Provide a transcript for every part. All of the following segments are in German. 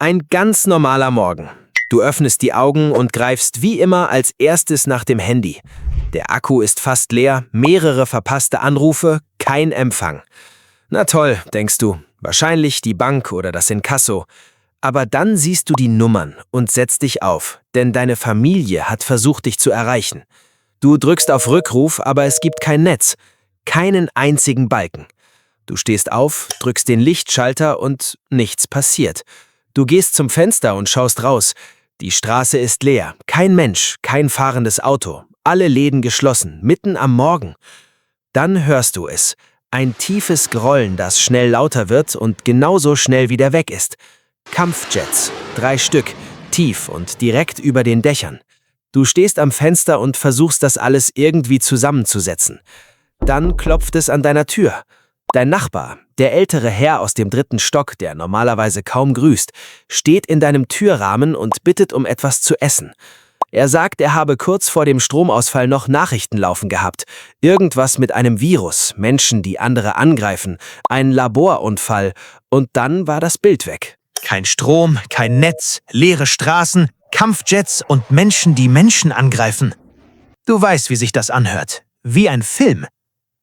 Ein ganz normaler Morgen. Du öffnest die Augen und greifst wie immer als erstes nach dem Handy. Der Akku ist fast leer, mehrere verpasste Anrufe, kein Empfang. Na toll, denkst du, wahrscheinlich die Bank oder das Inkasso. Aber dann siehst du die Nummern und setzt dich auf, denn deine Familie hat versucht, dich zu erreichen. Du drückst auf Rückruf, aber es gibt kein Netz, keinen einzigen Balken. Du stehst auf, drückst den Lichtschalter und nichts passiert. Du gehst zum Fenster und schaust raus. Die Straße ist leer, kein Mensch, kein fahrendes Auto, alle Läden geschlossen, mitten am Morgen. Dann hörst du es, ein tiefes Grollen, das schnell lauter wird und genauso schnell wieder weg ist. Kampfjets, 3 Stück, tief und direkt über den Dächern. Du stehst am Fenster und versuchst das alles irgendwie zusammenzusetzen. Dann klopft es an deiner Tür. Dein Nachbar, der ältere Herr aus dem 3. Stock, der normalerweise kaum grüßt, steht in deinem Türrahmen und bittet um etwas zu essen. Er sagt, er habe kurz vor dem Stromausfall noch Nachrichten laufen gehabt. Irgendwas mit einem Virus, Menschen, die andere angreifen, ein Laborunfall. Und dann war das Bild weg. Kein Strom, kein Netz, leere Straßen, Kampfjets und Menschen, die Menschen angreifen. Du weißt, wie sich das anhört. Wie ein Film.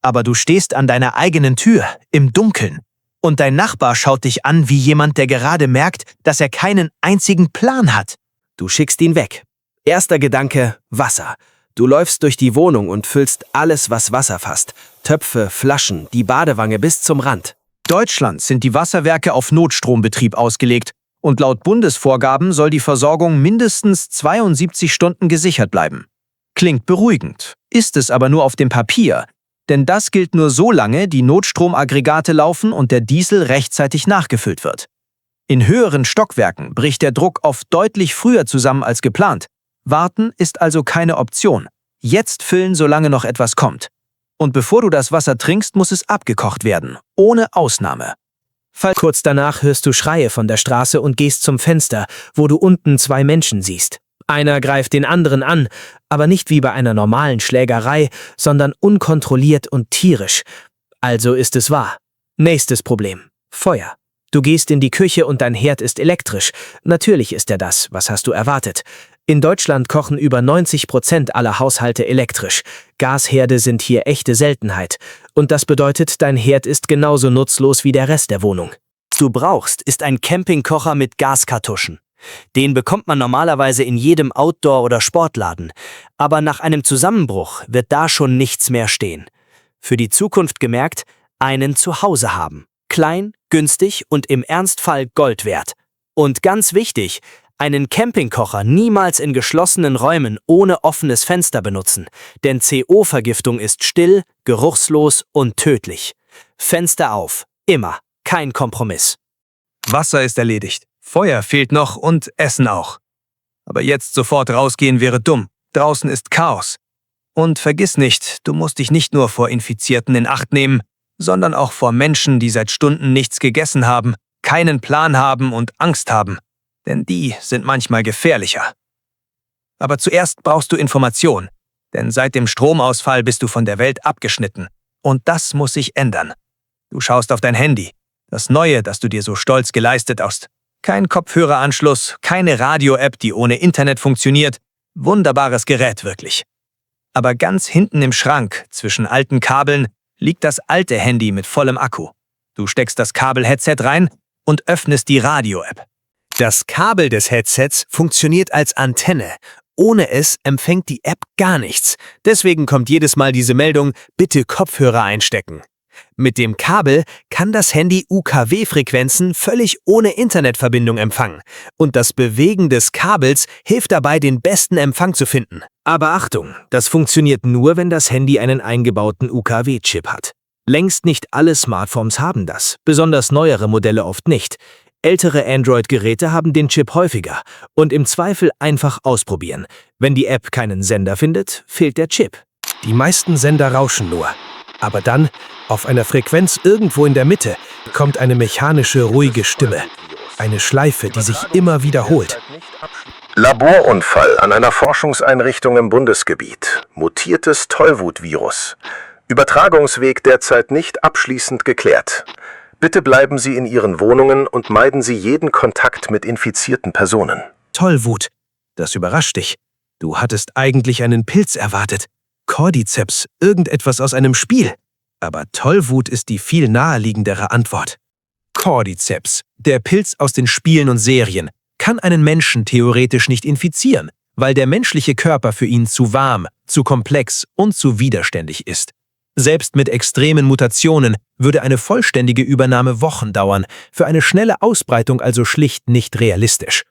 Aber du stehst an deiner eigenen Tür, im Dunkeln. Und dein Nachbar schaut dich an wie jemand, der gerade merkt, dass er keinen einzigen Plan hat. Du schickst ihn weg. Erster Gedanke, Wasser. Du läufst durch die Wohnung und füllst alles, was Wasser fasst. Töpfe, Flaschen, die Badewanne bis zum Rand. Deutschland sind die Wasserwerke auf Notstrombetrieb ausgelegt und laut Bundesvorgaben soll die Versorgung mindestens 72 Stunden gesichert bleiben. Klingt beruhigend, ist es aber nur auf dem Papier, denn das gilt nur so lange, die Notstromaggregate laufen und der Diesel rechtzeitig nachgefüllt wird. In höheren Stockwerken bricht der Druck oft deutlich früher zusammen als geplant. Warten ist also keine Option. Jetzt füllen, solange noch etwas kommt. Und bevor du das Wasser trinkst, muss es abgekocht werden, ohne Ausnahme. Kurz danach hörst du Schreie von der Straße und gehst zum Fenster, wo du unten 2 Menschen siehst. Einer greift den anderen an, aber nicht wie bei einer normalen Schlägerei, sondern unkontrolliert und tierisch. Also ist es wahr. Nächstes Problem. Feuer. Du gehst in die Küche und dein Herd ist elektrisch. Natürlich ist er das. Was hast du erwartet? In Deutschland kochen über 90% aller Haushalte elektrisch. Gasherde sind hier echte Seltenheit. Und das bedeutet, dein Herd ist genauso nutzlos wie der Rest der Wohnung. Was du brauchst, ist ein Campingkocher mit Gaskartuschen. Den bekommt man normalerweise in jedem Outdoor- oder Sportladen. Aber nach einem Zusammenbruch wird da schon nichts mehr stehen. Für die Zukunft gemerkt, einen zu Hause haben. Klein, günstig und im Ernstfall Gold wert. Und ganz wichtig, einen Campingkocher niemals in geschlossenen Räumen ohne offenes Fenster benutzen, denn CO-Vergiftung ist still, geruchslos und tödlich. Fenster auf, immer, kein Kompromiss. Wasser ist erledigt, Feuer fehlt noch und Essen auch. Aber jetzt sofort rausgehen wäre dumm, draußen ist Chaos. Und vergiss nicht, du musst dich nicht nur vor Infizierten in Acht nehmen, sondern auch vor Menschen, die seit Stunden nichts gegessen haben, keinen Plan haben und Angst haben. Denn die sind manchmal gefährlicher. Aber zuerst brauchst du Information, denn seit dem Stromausfall bist du von der Welt abgeschnitten. Und das muss sich ändern. Du schaust auf dein Handy, das Neue, das du dir so stolz geleistet hast. Kein Kopfhöreranschluss, keine Radio-App, die ohne Internet funktioniert. Wunderbares Gerät, wirklich. Aber ganz hinten im Schrank, zwischen alten Kabeln, liegt das alte Handy mit vollem Akku. Du steckst das Kabel-Headset rein und öffnest die Radio-App. Das Kabel des Headsets funktioniert als Antenne. Ohne es empfängt die App gar nichts. Deswegen kommt jedes Mal diese Meldung, bitte Kopfhörer einstecken. Mit dem Kabel kann das Handy UKW-Frequenzen völlig ohne Internetverbindung empfangen. Und das Bewegen des Kabels hilft dabei, den besten Empfang zu finden. Aber Achtung, das funktioniert nur, wenn das Handy einen eingebauten UKW-Chip hat. Längst nicht alle Smartphones haben das, besonders neuere Modelle oft nicht. Ältere Android-Geräte haben den Chip häufiger und im Zweifel einfach ausprobieren. Wenn die App keinen Sender findet, fehlt der Chip. Die meisten Sender rauschen nur. Aber dann, auf einer Frequenz irgendwo in der Mitte, kommt eine mechanische, ruhige Stimme. Eine Schleife, die sich immer wiederholt. Laborunfall an einer Forschungseinrichtung im Bundesgebiet. Mutiertes Tollwutvirus. Übertragungsweg derzeit nicht abschließend geklärt. Bitte bleiben Sie in Ihren Wohnungen und meiden Sie jeden Kontakt mit infizierten Personen. Tollwut. Das überrascht dich. Du hattest eigentlich einen Pilz erwartet. Cordyceps, irgendetwas aus einem Spiel. Aber Tollwut ist die viel naheliegendere Antwort. Cordyceps, der Pilz aus den Spielen und Serien, kann einen Menschen theoretisch nicht infizieren, weil der menschliche Körper für ihn zu warm, zu komplex und zu widerständig ist. Selbst mit extremen Mutationen würde eine vollständige Übernahme Wochen dauern, für eine schnelle Ausbreitung also schlicht nicht realistisch.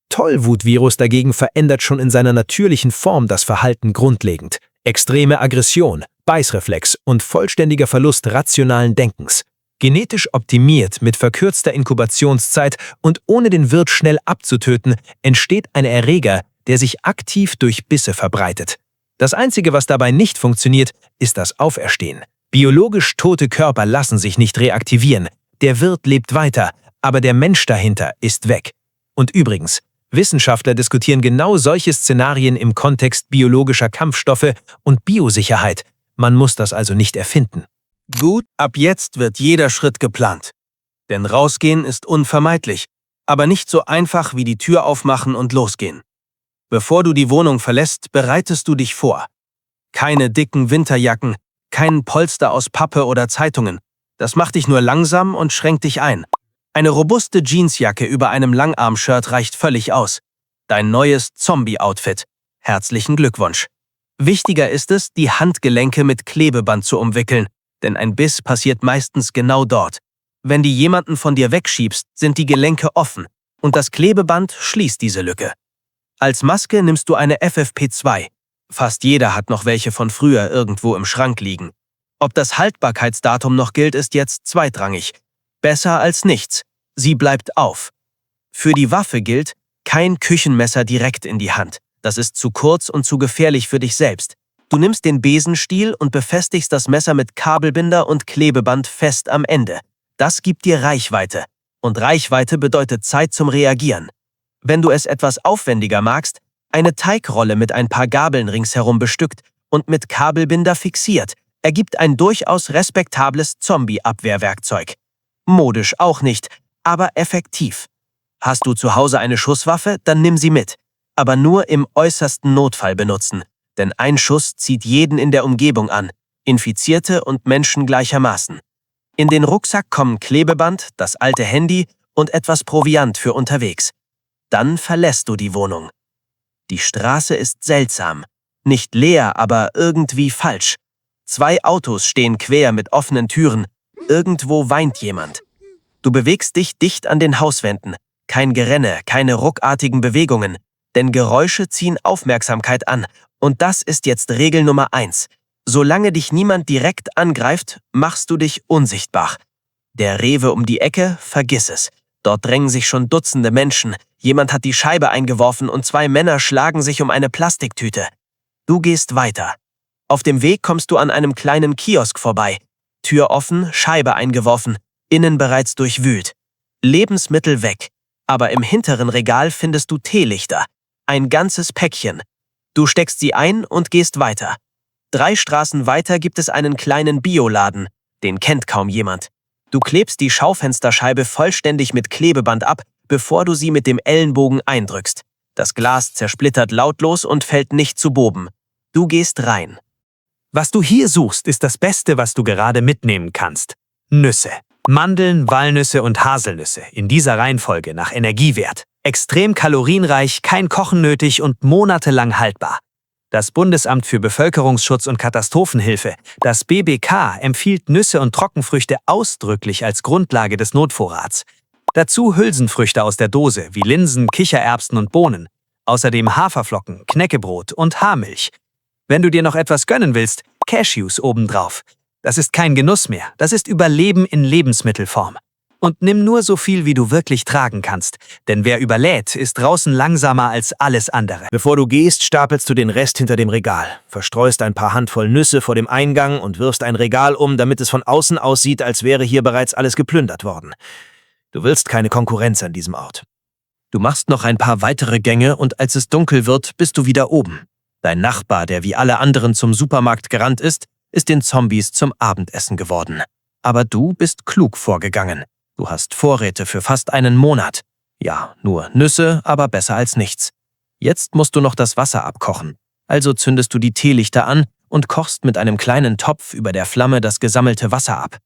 Tollwutvirus dagegen verändert schon in seiner natürlichen Form das Verhalten grundlegend. Extreme Aggression, Beißreflex und vollständiger Verlust rationalen Denkens. Genetisch optimiert mit verkürzter Inkubationszeit und ohne den Wirt schnell abzutöten, entsteht ein Erreger, der sich aktiv durch Bisse verbreitet. Das Einzige, was dabei nicht funktioniert, ist das Auferstehen. Biologisch tote Körper lassen sich nicht reaktivieren. Der Wirt lebt weiter, aber der Mensch dahinter ist weg. Und übrigens, Wissenschaftler diskutieren genau solche Szenarien im Kontext biologischer Kampfstoffe und Biosicherheit. Man muss das also nicht erfinden. Gut, ab jetzt wird jeder Schritt geplant. Denn rausgehen ist unvermeidlich, aber nicht so einfach wie die Tür aufmachen und losgehen. Bevor du die Wohnung verlässt, bereitest du dich vor. Keine dicken Winterjacken, kein Polster aus Pappe oder Zeitungen. Das macht dich nur langsam und schränkt dich ein. Eine robuste Jeansjacke über einem Langarm-Shirt reicht völlig aus. Dein neues Zombie-Outfit. Herzlichen Glückwunsch. Wichtiger ist es, die Handgelenke mit Klebeband zu umwickeln, denn ein Biss passiert meistens genau dort. Wenn du jemanden von dir wegschiebst, sind die Gelenke offen und das Klebeband schließt diese Lücke. Als Maske nimmst du eine FFP2. Fast jeder hat noch welche von früher irgendwo im Schrank liegen. Ob das Haltbarkeitsdatum noch gilt, ist jetzt zweitrangig. Besser als nichts. Sie bleibt auf. Für die Waffe gilt, kein Küchenmesser direkt in die Hand. Das ist zu kurz und zu gefährlich für dich selbst. Du nimmst den Besenstiel und befestigst das Messer mit Kabelbinder und Klebeband fest am Ende. Das gibt dir Reichweite. Und Reichweite bedeutet Zeit zum Reagieren. Wenn du es etwas aufwendiger magst, eine Teigrolle mit ein paar Gabeln ringsherum bestückt und mit Kabelbinder fixiert, ergibt ein durchaus respektables Zombie-Abwehrwerkzeug. Modisch auch nicht, aber effektiv. Hast du zu Hause eine Schusswaffe, dann nimm sie mit. Aber nur im äußersten Notfall benutzen. Denn ein Schuss zieht jeden in der Umgebung an, Infizierte und Menschen gleichermaßen. In den Rucksack kommen Klebeband, das alte Handy und etwas Proviant für unterwegs. Dann verlässt du die Wohnung. Die Straße ist seltsam. Nicht leer, aber irgendwie falsch. 2 Autos stehen quer mit offenen Türen. Irgendwo weint jemand. Du bewegst dich dicht an den Hauswänden. Kein Gerenne, keine ruckartigen Bewegungen. Denn Geräusche ziehen Aufmerksamkeit an. Und das ist jetzt Regel Nummer 1. Solange dich niemand direkt angreift, machst du dich unsichtbar. Der Rewe um die Ecke, vergiss es. Dort drängen sich schon Dutzende Menschen. Jemand hat die Scheibe eingeworfen und 2 Männer schlagen sich um eine Plastiktüte. Du gehst weiter. Auf dem Weg kommst du an einem kleinen Kiosk vorbei. Tür offen, Scheibe eingeworfen, innen bereits durchwühlt. Lebensmittel weg. Aber im hinteren Regal findest du Teelichter. Ein ganzes Päckchen. Du steckst sie ein und gehst weiter. 3 Straßen weiter gibt es einen kleinen Bioladen. Den kennt kaum jemand. Du klebst die Schaufensterscheibe vollständig mit Klebeband ab, bevor du sie mit dem Ellenbogen eindrückst. Das Glas zersplittert lautlos und fällt nicht zu Boden. Du gehst rein. Was du hier suchst, ist das Beste, was du gerade mitnehmen kannst. Nüsse. Mandeln, Walnüsse und Haselnüsse, in dieser Reihenfolge nach Energiewert. Extrem kalorienreich, kein Kochen nötig und monatelang haltbar. Das Bundesamt für Bevölkerungsschutz und Katastrophenhilfe, das BBK, empfiehlt Nüsse und Trockenfrüchte ausdrücklich als Grundlage des Notvorrats. Dazu Hülsenfrüchte aus der Dose wie Linsen, Kichererbsen und Bohnen. Außerdem Haferflocken, Knäckebrot und Haarmilch. Wenn du dir noch etwas gönnen willst, Cashews obendrauf. Das ist kein Genuss mehr, das ist Überleben in Lebensmittelform. Und nimm nur so viel, wie du wirklich tragen kannst, denn wer überlädt, ist draußen langsamer als alles andere. Bevor du gehst, stapelst du den Rest hinter dem Regal, verstreust ein paar Handvoll Nüsse vor dem Eingang und wirfst ein Regal um, damit es von außen aussieht, als wäre hier bereits alles geplündert worden. Du willst keine Konkurrenz an diesem Ort. Du machst noch ein paar weitere Gänge und als es dunkel wird, bist du wieder oben. Dein Nachbar, der wie alle anderen zum Supermarkt gerannt ist den Zombies zum Abendessen geworden. Aber du bist klug vorgegangen. Du hast Vorräte für fast einen Monat. Ja, nur Nüsse, aber besser als nichts. Jetzt musst du noch das Wasser abkochen. Also zündest du die Teelichter an und kochst mit einem kleinen Topf über der Flamme das gesammelte Wasser ab.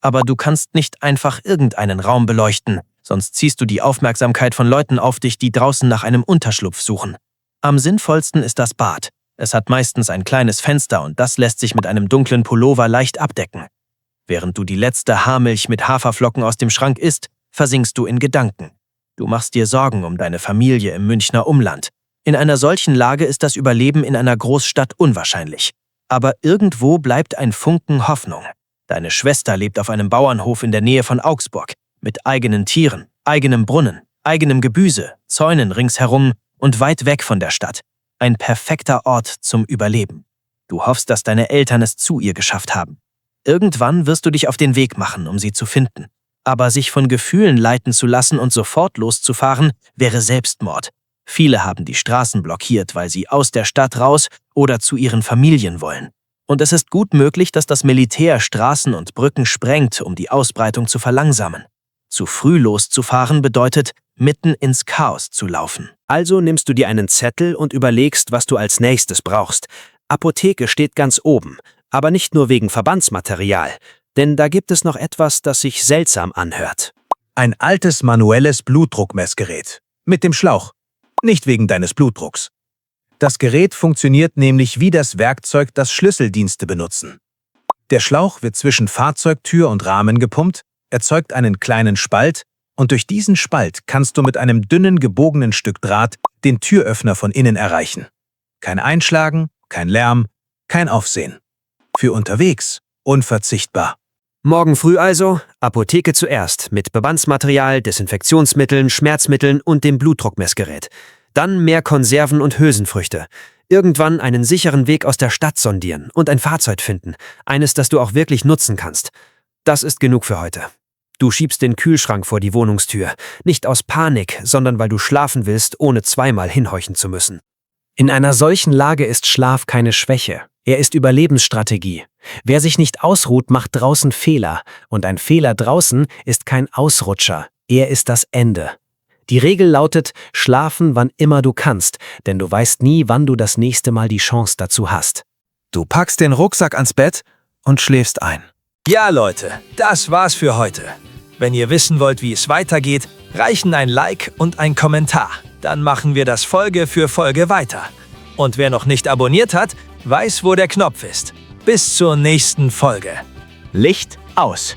Aber du kannst nicht einfach irgendeinen Raum beleuchten, sonst ziehst du die Aufmerksamkeit von Leuten auf dich, die draußen nach einem Unterschlupf suchen. Am sinnvollsten ist das Bad. Es hat meistens ein kleines Fenster und das lässt sich mit einem dunklen Pullover leicht abdecken. Während du die letzte Haarmilch mit Haferflocken aus dem Schrank isst, versinkst du in Gedanken. Du machst dir Sorgen um deine Familie im Münchner Umland. In einer solchen Lage ist das Überleben in einer Großstadt unwahrscheinlich. Aber irgendwo bleibt ein Funken Hoffnung. Deine Schwester lebt auf einem Bauernhof in der Nähe von Augsburg, mit eigenen Tieren, eigenem Brunnen, eigenem Gemüse, Zäunen ringsherum und weit weg von der Stadt. Ein perfekter Ort zum Überleben. Du hoffst, dass deine Eltern es zu ihr geschafft haben. Irgendwann wirst du dich auf den Weg machen, um sie zu finden. Aber sich von Gefühlen leiten zu lassen und sofort loszufahren, wäre Selbstmord. Viele haben die Straßen blockiert, weil sie aus der Stadt raus oder zu ihren Familien wollen. Und es ist gut möglich, dass das Militär Straßen und Brücken sprengt, um die Ausbreitung zu verlangsamen. Zu früh loszufahren bedeutet, mitten ins Chaos zu laufen. Also nimmst du dir einen Zettel und überlegst, was du als nächstes brauchst. Apotheke steht ganz oben, aber nicht nur wegen Verbandsmaterial, denn da gibt es noch etwas, das sich seltsam anhört. Ein altes manuelles Blutdruckmessgerät. Mit dem Schlauch. Nicht wegen deines Blutdrucks. Das Gerät funktioniert nämlich wie das Werkzeug, das Schlüsseldienste benutzen. Der Schlauch wird zwischen Fahrzeugtür und Rahmen gepumpt, erzeugt einen kleinen Spalt und durch diesen Spalt kannst du mit einem dünnen gebogenen Stück Draht den Türöffner von innen erreichen. Kein Einschlagen, kein Lärm, kein Aufsehen. Für unterwegs unverzichtbar. Morgen früh also, Apotheke zuerst, mit Bebandsmaterial, Desinfektionsmitteln, Schmerzmitteln und dem Blutdruckmessgerät. Dann mehr Konserven und Hülsenfrüchte. Irgendwann einen sicheren Weg aus der Stadt sondieren und ein Fahrzeug finden. Eines, das du auch wirklich nutzen kannst. Das ist genug für heute. Du schiebst den Kühlschrank vor die Wohnungstür. Nicht aus Panik, sondern weil du schlafen willst, ohne zweimal hinhorchen zu müssen. In einer solchen Lage ist Schlaf keine Schwäche. Er ist Überlebensstrategie. Wer sich nicht ausruht, macht draußen Fehler. Und ein Fehler draußen ist kein Ausrutscher. Er ist das Ende. Die Regel lautet, schlafen, wann immer du kannst, denn du weißt nie, wann du das nächste Mal die Chance dazu hast. Du packst den Rucksack ans Bett und schläfst ein. Ja, Leute, das war's für heute. Wenn ihr wissen wollt, wie es weitergeht, reichen ein Like und ein Kommentar. Dann machen wir das Folge für Folge weiter. Und wer noch nicht abonniert hat, weiß, wo der Knopf ist. Bis zur nächsten Folge. Licht aus.